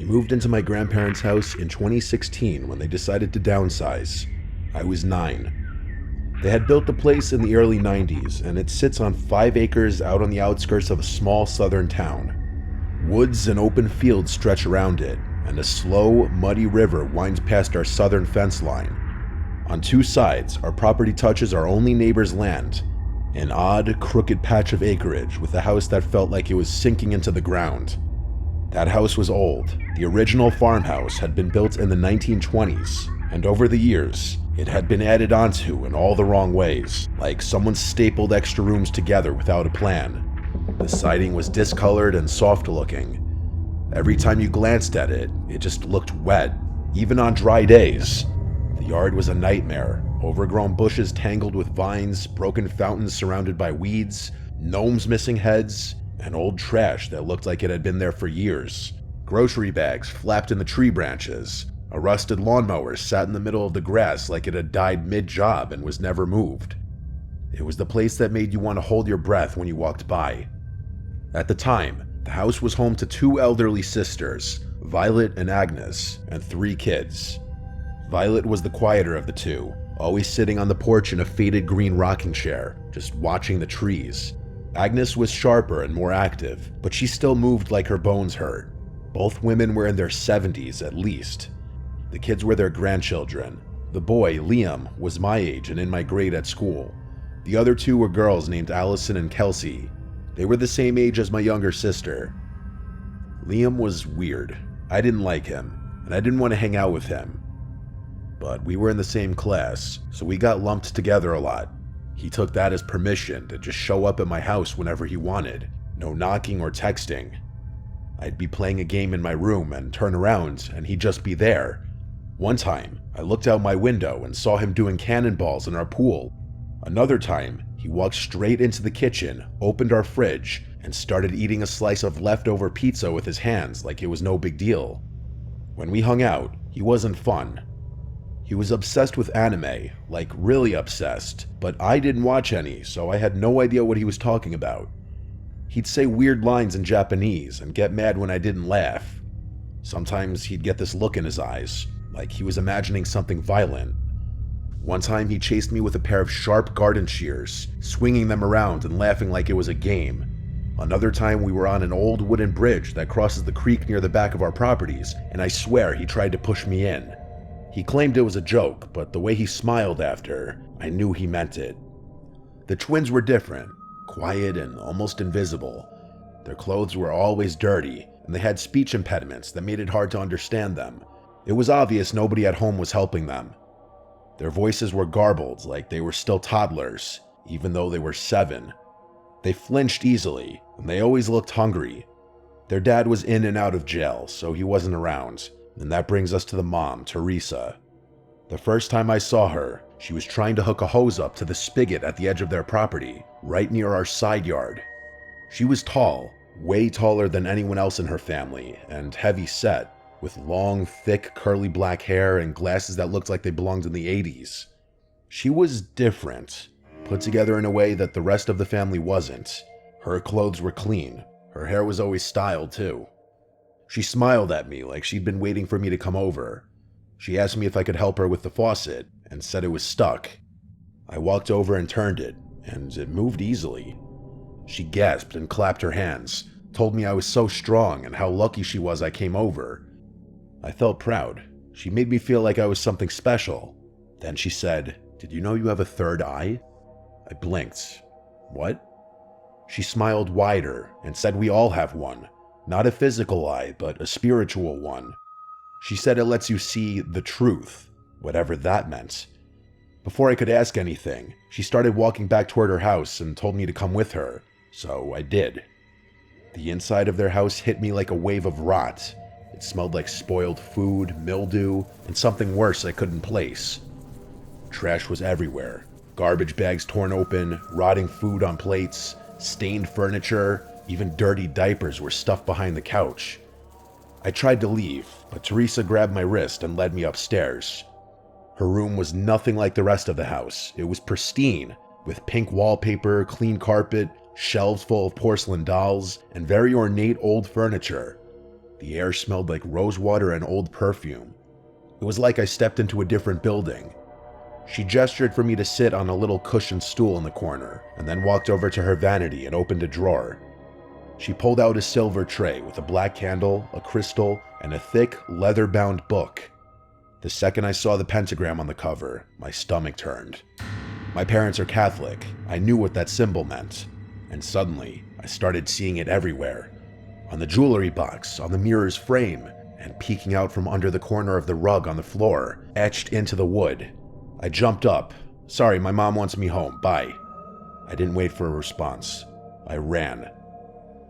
moved into my grandparents' house in 2016 when they decided to downsize. I was 9. They had built the place in the early 90s, and it sits on 5 acres out on the outskirts of a small southern town. Woods and open fields stretch around it, and a slow, muddy river winds past our southern fence line. On 2 sides, our property touches our only neighbor's land, an odd, crooked patch of acreage with a house that felt like it was sinking into the ground. That house was old. The original farmhouse had been built in the 1920s, and over the years, it had been added onto in all the wrong ways, like someone stapled extra rooms together without a plan. The siding was discolored and soft-looking. Every time you glanced at it, it just looked wet, even on dry days. The yard was a nightmare. Overgrown bushes tangled with vines, broken fountains surrounded by weeds, gnomes missing heads, and old trash that looked like it had been there for years. Grocery bags flapped in the tree branches. A rusted lawnmower sat in the middle of the grass like it had died mid-job and was never moved. It was the place that made you want to hold your breath when you walked by. At the time, the house was home to 2 elderly sisters, Violet and Agnes, and 3 kids. Violet was the quieter of the 2, always sitting on the porch in a faded green rocking chair, just watching the trees. Agnes was sharper and more active, but she still moved like her bones hurt. Both women were in their 70s at least. The kids were their grandchildren. The boy, Liam, was my age and in my grade at school. The other 2 were girls named Allison and Kelsey. They were the same age as my younger sister. Liam was weird. I didn't like him, and I didn't want to hang out with him. But we were in the same class, so we got lumped together a lot. He took that as permission to just show up at my house whenever he wanted. No knocking or texting. I'd be playing a game in my room and turn around and he'd just be there. One time, I looked out my window and saw him doing cannonballs in our pool. Another time, he walked straight into the kitchen, opened our fridge, and started eating a slice of leftover pizza with his hands like it was no big deal. When we hung out, he wasn't fun. He was obsessed with anime, like really obsessed, but I didn't watch any, so I had no idea what he was talking about. He'd say weird lines in Japanese and get mad when I didn't laugh. Sometimes he'd get this look in his eyes, like he was imagining something violent. One time he chased me with a pair of sharp garden shears, swinging them around and laughing like it was a game. Another time we were on an old wooden bridge that crosses the creek near the back of our properties, and I swear he tried to push me in. He claimed it was a joke, but the way he smiled after, I knew he meant it. The twins were different, quiet and almost invisible. Their clothes were always dirty, and they had speech impediments that made it hard to understand them. It was obvious nobody at home was helping them. Their voices were garbled, like they were still toddlers, even though they were 7. They flinched easily, and they always looked hungry. Their dad was in and out of jail, so he wasn't around. And that brings us to the mom, Teresa. The first time I saw her, she was trying to hook a hose up to the spigot at the edge of their property, right near our side yard. She was tall, way taller than anyone else in her family, and heavy set, with long, thick, curly black hair and glasses that looked like they belonged in the 80s. She was different, put together in a way that the rest of the family wasn't. Her clothes were clean. Her hair was always styled, too. She smiled at me like she'd been waiting for me to come over. She asked me if I could help her with the faucet, and said it was stuck. I walked over and turned it, and it moved easily. She gasped and clapped her hands, told me I was so strong and how lucky she was I came over. I felt proud. She made me feel like I was something special. Then she said, "Did you know you have a third eye?" I blinked. What? She smiled wider and said we all have one. Not a physical eye, but a spiritual one. She said it lets you see the truth, whatever that meant. Before I could ask anything, she started walking back toward her house and told me to come with her, so I did. The inside of their house hit me like a wave of rot. It smelled like spoiled food, mildew, and something worse I couldn't place. Trash was everywhere. Garbage bags torn open, rotting food on plates, stained furniture, even dirty diapers were stuffed behind the couch. I tried to leave, but Teresa grabbed my wrist and led me upstairs. Her room was nothing like the rest of the house. It was pristine, with pink wallpaper, clean carpet, shelves full of porcelain dolls, and very ornate old furniture. The air smelled like rosewater and old perfume. It was like I stepped into a different building. She gestured for me to sit on a little cushioned stool in the corner, and then walked over to her vanity and opened a drawer. She pulled out a silver tray with a black candle, a crystal, and a thick, leather-bound book. The second I saw the pentagram on the cover, my stomach turned. My parents are Catholic. I knew what that symbol meant. And suddenly, I started seeing it everywhere. On the jewelry box, on the mirror's frame, and peeking out from under the corner of the rug on the floor, etched into the wood. I jumped up. "Sorry, my mom wants me home. Bye." I didn't wait for a response. I ran.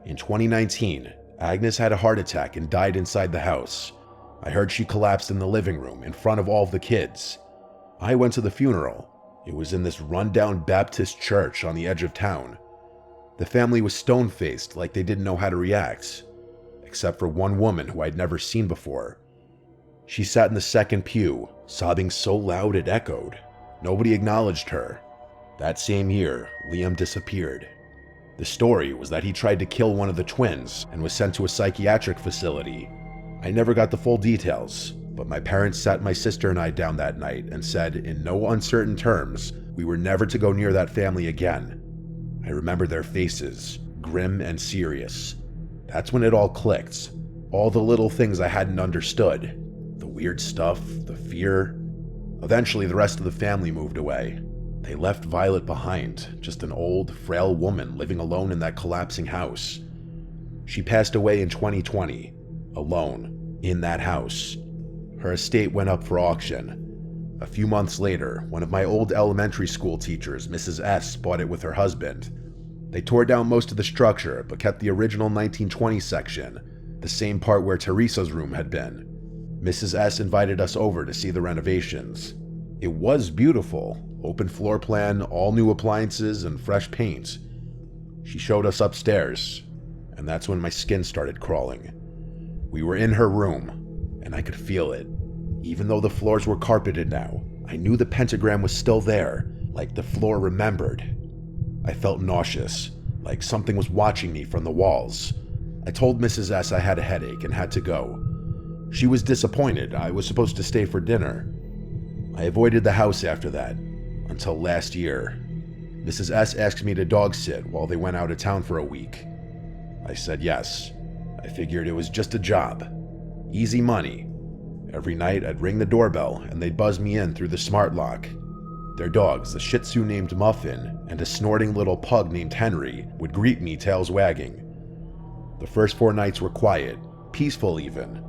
In 2019, Agnes had a heart attack and died inside the house. I heard she collapsed in the living room in front of all of the kids. I went to the funeral. It was in this rundown Baptist church on the edge of town. The family was stone-faced, like they didn't know how to react, except for one woman who I'd never seen before. She sat in the second pew, sobbing so loud it echoed. Nobody acknowledged her. That same year, Liam disappeared. The story was that he tried to kill one of the twins and was sent to a psychiatric facility. I never got the full details, but my parents sat my sister and I down that night and said, in no uncertain terms, we were never to go near that family again. I remember their faces, grim and serious. That's when it all clicked. All the little things I hadn't understood. The weird stuff, the fear. Eventually, the rest of the family moved away. They left Violet behind, just an old, frail woman living alone in that collapsing house. She passed away in 2020, alone, in that house. Her estate went up for auction. A few months later, one of my old elementary school teachers, Mrs. S., bought it with her husband. They tore down most of the structure, but kept the original 1920 section, the same part where Teresa's room had been. Mrs. S. invited us over to see the renovations. It was beautiful. Open floor plan, all new appliances, and fresh paint. She showed us upstairs, and that's when my skin started crawling. We were in her room, and I could feel it. Even though the floors were carpeted now, I knew the pentagram was still there, like the floor remembered. I felt nauseous, like something was watching me from the walls. I told Mrs. S. I had a headache and had to go. She was disappointed. I was supposed to stay for dinner. I avoided the house after that, until last year. Mrs. S. asked me to dog sit while they went out of town for a week. I said yes. I figured it was just a job. Easy money. Every night I'd ring the doorbell and they'd buzz me in through the smart lock. Their dogs, a Shih Tzu named Muffin and a snorting little pug named Henry, would greet me tails wagging. The first 4 nights were quiet, peaceful even.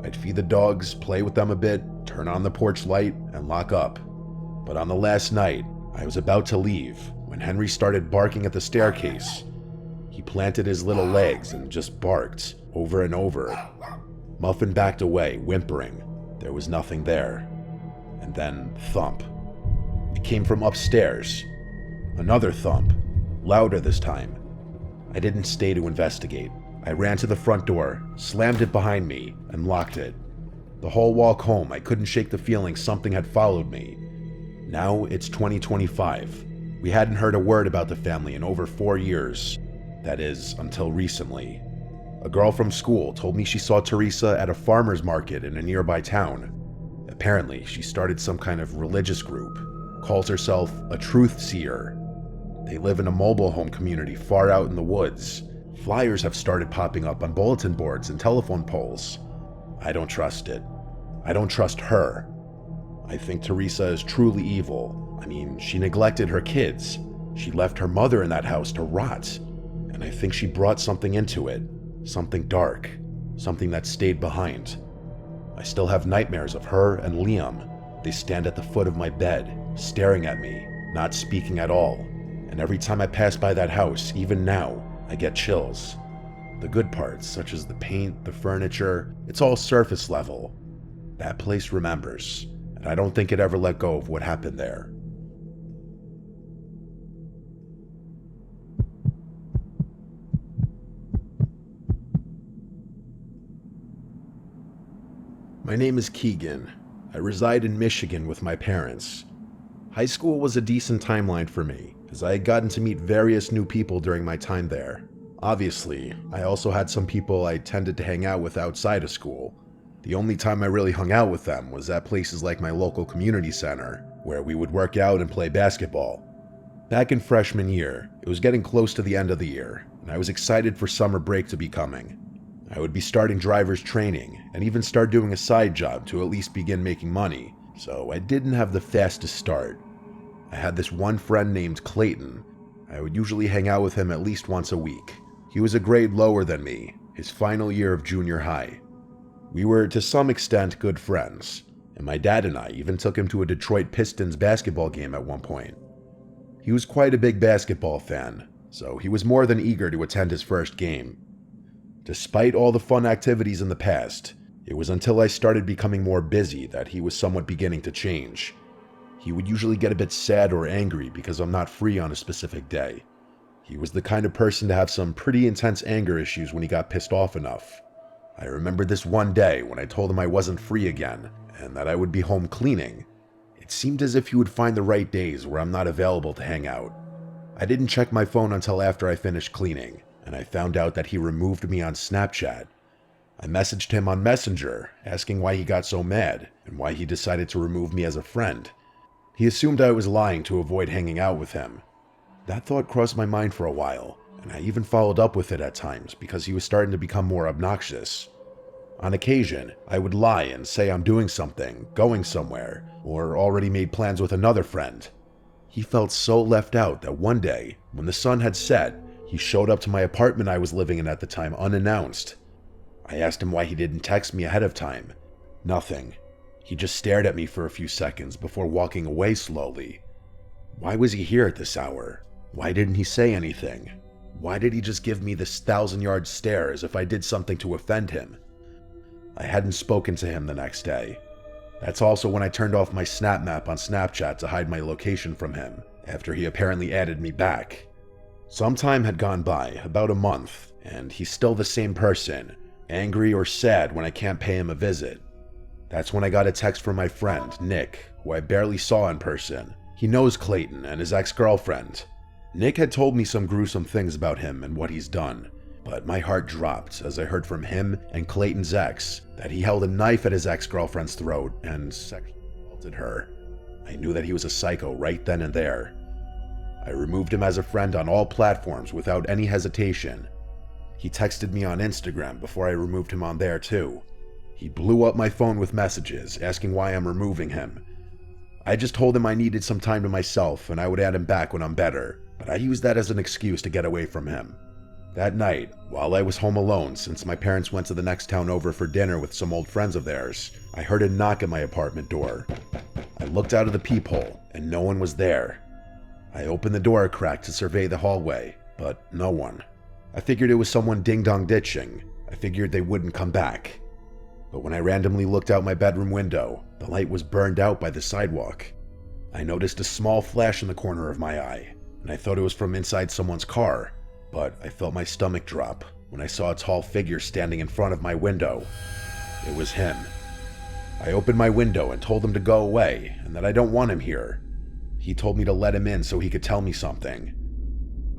I'd feed the dogs, play with them a bit, turn on the porch light, and lock up. But on the last night, I was about to leave when Henry started barking at the staircase. He planted his little legs and just barked over and over. Muffin backed away, whimpering. There was nothing there. And then, thump. It came from upstairs. Another thump, louder this time. I didn't stay to investigate. I ran to the front door, slammed it behind me, and locked it. The whole walk home, I couldn't shake the feeling something had followed me. Now it's 2025. We hadn't heard a word about the family in over 4 years. That is, until recently. A girl from school told me she saw Teresa at a farmer's market in a nearby town. Apparently, she started some kind of religious group, calls herself a truth seer. They live in a mobile home community far out in the woods. Flyers have started popping up on bulletin boards and telephone poles. I don't trust it. I don't trust her. I think Teresa is truly evil. I mean, she neglected her kids. She left her mother in that house to rot. And I think she brought something into it. Something dark. Something that stayed behind. I still have nightmares of her and Liam. They stand at the foot of my bed, staring at me, not speaking at all. And every time I pass by that house, even now, I get chills. The good parts, such as the paint, the furniture, it's all surface level. That place remembers, and I don't think it ever let go of what happened there. My name is Keegan. I reside in Michigan with my parents. High school was a decent timeline for me, as I had gotten to meet various new people during my time there. Obviously, I also had some people I tended to hang out with outside of school. The only time I really hung out with them was at places like my local community center, where we would work out and play basketball. Back in freshman year, it was getting close to the end of the year, and I was excited for summer break to be coming. I would be starting driver's training, and even start doing a side job to at least begin making money, so I didn't have the fastest start. I had this one friend named Clayton. I would usually hang out with him at least once a week. He was a grade lower than me, his final year of junior high. We were to some extent good friends, and my dad and I even took him to a Detroit Pistons basketball game at one point. He was quite a big basketball fan, so he was more than eager to attend his first game. Despite all the fun activities in the past, it was until I started becoming more busy that he was somewhat beginning to change. He would usually get a bit sad or angry because I'm not free on a specific day. He was the kind of person to have some pretty intense anger issues when he got pissed off enough. I remember this one day when I told him I wasn't free again and that I would be home cleaning. It seemed as if he would find the right days where I'm not available to hang out. I didn't check my phone until after I finished cleaning, and I found out that he removed me on Snapchat. I messaged him on Messenger, asking why he got so mad and why he decided to remove me as a friend. He assumed I was lying to avoid hanging out with him. That thought crossed my mind for a while, and I even followed up with it at times because he was starting to become more obnoxious. On occasion, I would lie and say I'm doing something, going somewhere, or already made plans with another friend. He felt so left out that one day, when the sun had set, he showed up to my apartment I was living in at the time unannounced. I asked him why he didn't text me ahead of time. Nothing. He just stared at me for a few seconds before walking away slowly. Why was he here at this hour? Why didn't he say anything? Why did he just give me this 1,000-yard stare as if I did something to offend him? I hadn't spoken to him the next day. That's also when I turned off my Snap Map on Snapchat to hide my location from him, after he apparently added me back. Some time had gone by, about a month, and he's still the same person, angry or sad when I can't pay him a visit. That's when I got a text from my friend, Nick, who I barely saw in person. He knows Clayton and his ex-girlfriend. Nick had told me some gruesome things about him and what he's done, but my heart dropped as I heard from him and Clayton's ex that he held a knife at his ex-girlfriend's throat and sexually assaulted her. I knew that he was a psycho right then and there. I removed him as a friend on all platforms without any hesitation. He texted me on Instagram before I removed him on there too. He blew up my phone with messages asking why I'm removing him. I just told him I needed some time to myself and I would add him back when I'm better, but I used that as an excuse to get away from him. That night, while I was home alone since my parents went to the next town over for dinner with some old friends of theirs, I heard a knock at my apartment door. I looked out of the peephole and no one was there. I opened the door a crack to survey the hallway, but no one. I figured it was someone ding-dong ditching. I figured they wouldn't come back. But when I randomly looked out my bedroom window, the light was burned out by the sidewalk. I noticed a small flash in the corner of my eye, and I thought it was from inside someone's car, but I felt my stomach drop when I saw a tall figure standing in front of my window. It was him. I opened my window and told him to go away and that I don't want him here. He told me to let him in so he could tell me something.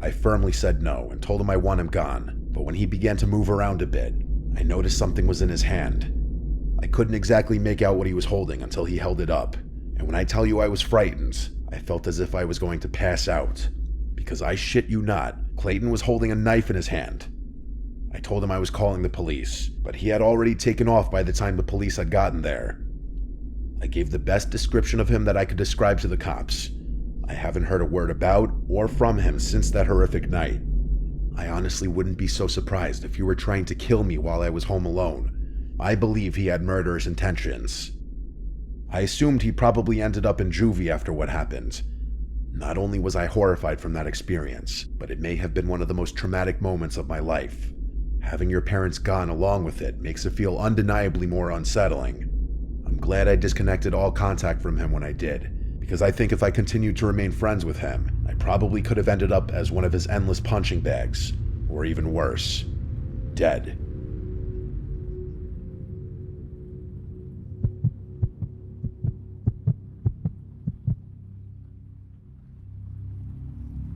I firmly said no and told him I want him gone, but when he began to move around a bit, I noticed something was in his hand. I couldn't exactly make out what he was holding until he held it up, and when I tell you I was frightened, I felt as if I was going to pass out. Because I shit you not, Clayton was holding a knife in his hand. I told him I was calling the police, but he had already taken off by the time the police had gotten there. I gave the best description of him that I could describe to the cops. I haven't heard a word about or from him since that horrific night. I honestly wouldn't be so surprised if you were trying to kill me while I was home alone. I believe he had murderous intentions. I assumed he probably ended up in juvie after what happened. Not only was I horrified from that experience, but it may have been one of the most traumatic moments of my life. Having your parents gone along with it makes it feel undeniably more unsettling. I'm glad I disconnected all contact from him when I did, because I think if I continued to remain friends with him, I probably could have ended up as one of his endless punching bags, or even worse, dead.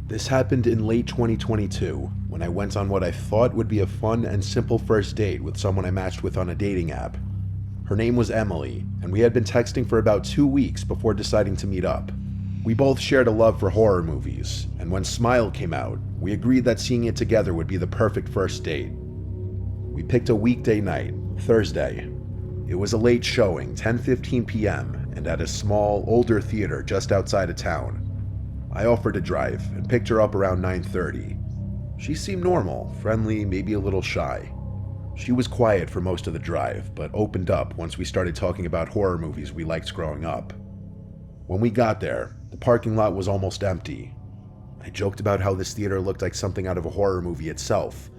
This happened in late 2022, when I went on what I thought would be a fun and simple first date with someone I matched with on a dating app. Her name was Emily, and we had been texting for about 2 weeks before deciding to meet up. We both shared a love for horror movies, and when Smile came out, we agreed that seeing it together would be the perfect first date. We picked a weekday night, Thursday. It was a late showing, 10:15 p.m., and at a small, older theater just outside of town. I offered to drive and picked her up around 9:30. She seemed normal, friendly, maybe a little shy. She was quiet for most of the drive, but opened up once we started talking about horror movies we liked growing up. When we got there, the parking lot was almost empty. I joked about how this theater looked like something out of a horror movie itself.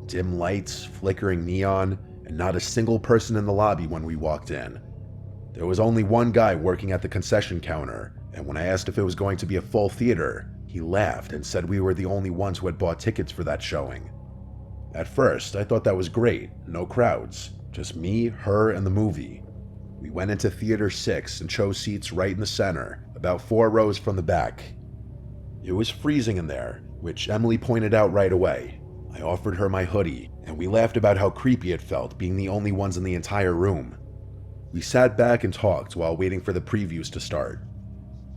Dim lights, flickering neon, and not a single person in the lobby when we walked in. There was only one guy working at the concession counter, and when I asked if it was going to be a full theater, he laughed and said we were the only ones who had bought tickets for that showing. At first, I thought that was great, no crowds, just me, her, and the movie. We went into Theater 6 and chose seats right in the center, about 4 rows from the back. It was freezing in there, which Emily pointed out right away. I offered her my hoodie, and we laughed about how creepy it felt being the only ones in the entire room. We sat back and talked while waiting for the previews to start.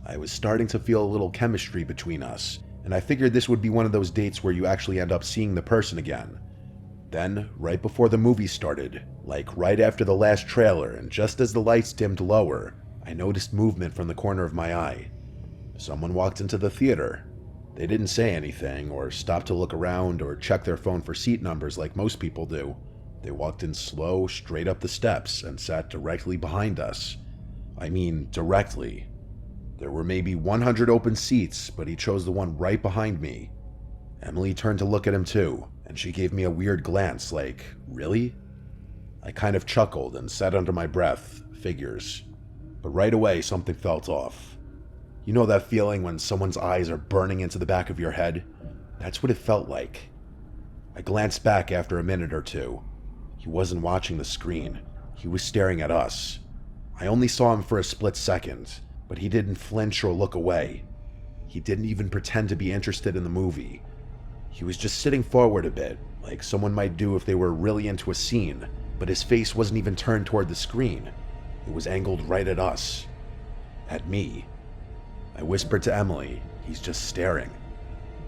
I was starting to feel a little chemistry between us, and I figured this would be one of those dates where you actually end up seeing the person again. Then, right before the movie started, like right after the last trailer and just as the lights dimmed lower, I noticed movement from the corner of my eye. Someone walked into the theater. They didn't say anything or stop to look around or check their phone for seat numbers like most people do. They walked in slow, straight up the steps and sat directly behind us. I mean, directly. There were maybe 100 open seats, but he chose the one right behind me. Emily turned to look at him too, and she gave me a weird glance like, really? I kind of chuckled and said under my breath, figures. But right away, something felt off. You know that feeling when someone's eyes are burning into the back of your head? That's what it felt like. I glanced back after a minute or two. He wasn't watching the screen. He was staring at us. I only saw him for a split second, but he didn't flinch or look away. He didn't even pretend to be interested in the movie. He was just sitting forward a bit, like someone might do if they were really into a scene, but his face wasn't even turned toward the screen. It was angled right at us. At me. I whispered to Emily, "He's just staring."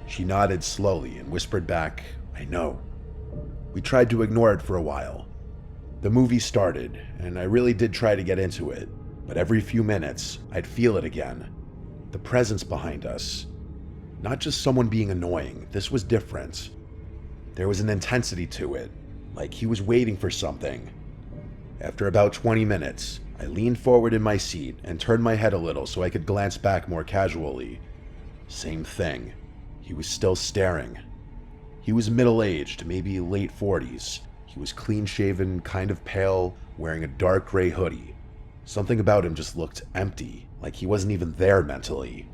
She nodded slowly and whispered back, "I know." We tried to ignore it for a while. The movie started, and I really did try to get into it, but every few minutes, I'd feel it again. The presence behind us. Not just someone being annoying, this was different. There was an intensity to it, like he was waiting for something. After about 20 minutes, I leaned forward in my seat and turned my head a little so I could glance back more casually. Same thing. He was still staring. He was middle-aged, maybe late 40s. He was clean-shaven, kind of pale, wearing a dark gray hoodie. Something about him just looked empty, like he wasn't even there mentally.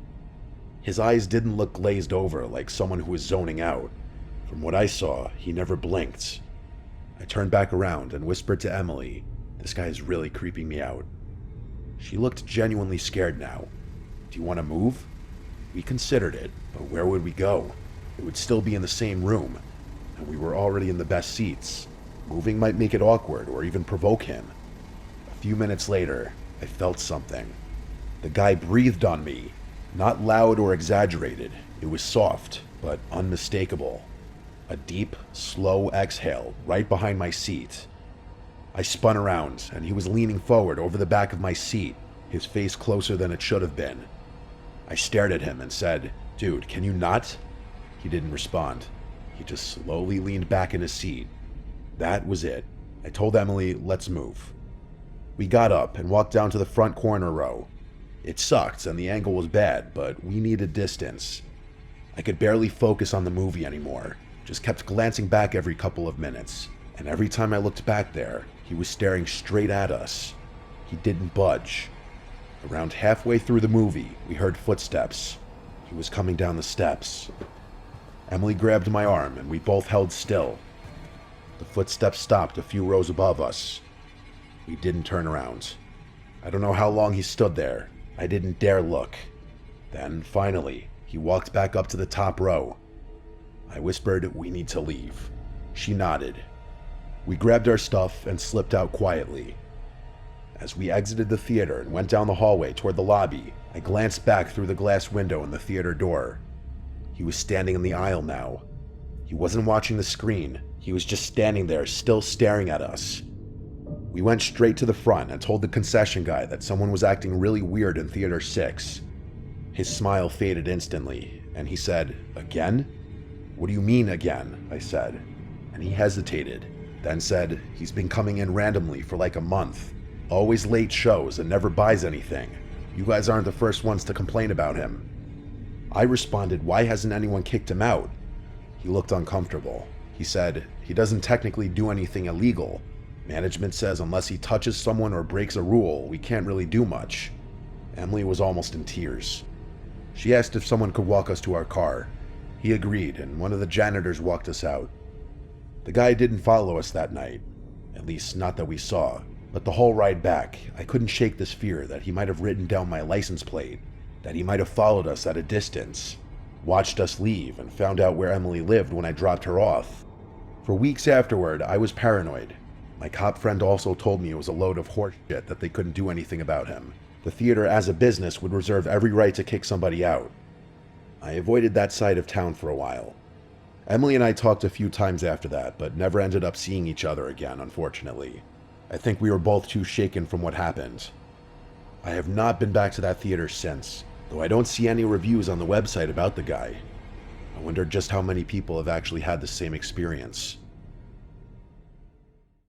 His eyes didn't look glazed over like someone who was zoning out. From what I saw, he never blinked. I turned back around and whispered to Emily, "This guy is really creeping me out." She looked genuinely scared now. "Do you want to move?" We considered it, but where would we go? It would still be in the same room, and we were already in the best seats. Moving might make it awkward or even provoke him. A few minutes later, I felt something. The guy breathed on me. Not loud or exaggerated. It was soft, but unmistakable. A deep, slow exhale right behind my seat. I spun around, and he was leaning forward over the back of my seat, his face closer than it should have been. I stared at him and said, "Dude, can you not?" He didn't respond. He just slowly leaned back in his seat. That was it. I told Emily, "Let's move." We got up and walked down to the front corner row. It sucked and the angle was bad, but we needed distance. I could barely focus on the movie anymore, just kept glancing back every couple of minutes, and every time I looked back there, he was staring straight at us. He didn't budge. Around halfway through the movie, we heard footsteps. He was coming down the steps. Emily grabbed my arm and we both held still. The footsteps stopped a few rows above us. We didn't turn around. I don't know how long he stood there. I didn't dare look. Then, finally, he He walked back up to the top row. I whispered, "We need to leave." She nodded. We grabbed our stuff and slipped out quietly. As we exited the theater and went down the hallway toward the lobby, I glanced back through the glass window in the theater door. He was standing in the aisle now. He wasn't watching the screen. He was just standing there, still staring at us. We went straight to the front and told the concession guy that someone was acting really weird in Theater 6. His smile faded instantly, and he said, "Again?" "What do you mean, again?" I said. And he hesitated, then said, "He's been coming in randomly for like a month. Always late shows and never buys anything. You guys aren't the first ones to complain about him." I responded, "Why hasn't anyone kicked him out?" He looked uncomfortable. He said, "He doesn't technically do anything illegal. Management says unless he touches someone or breaks a rule, we can't really do much." Emily was almost in tears. She asked if someone could walk us to our car. He agreed, and one of the janitors walked us out. The guy didn't follow us that night, at least not that we saw, but the whole ride back, I couldn't shake this fear that he might have written down my license plate, that he might have followed us at a distance, watched us leave, and found out where Emily lived when I dropped her off. For weeks afterward, I was paranoid. My cop friend also told me it was a load of horseshit that they couldn't do anything about him. The theater as a business would reserve every right to kick somebody out. I avoided that side of town for a while. Emily and I talked a few times after that, but never ended up seeing each other again, unfortunately. I think we were both too shaken from what happened. I have not been back to that theater since, though I don't see any reviews on the website about the guy. I wonder just how many people have actually had the same experience.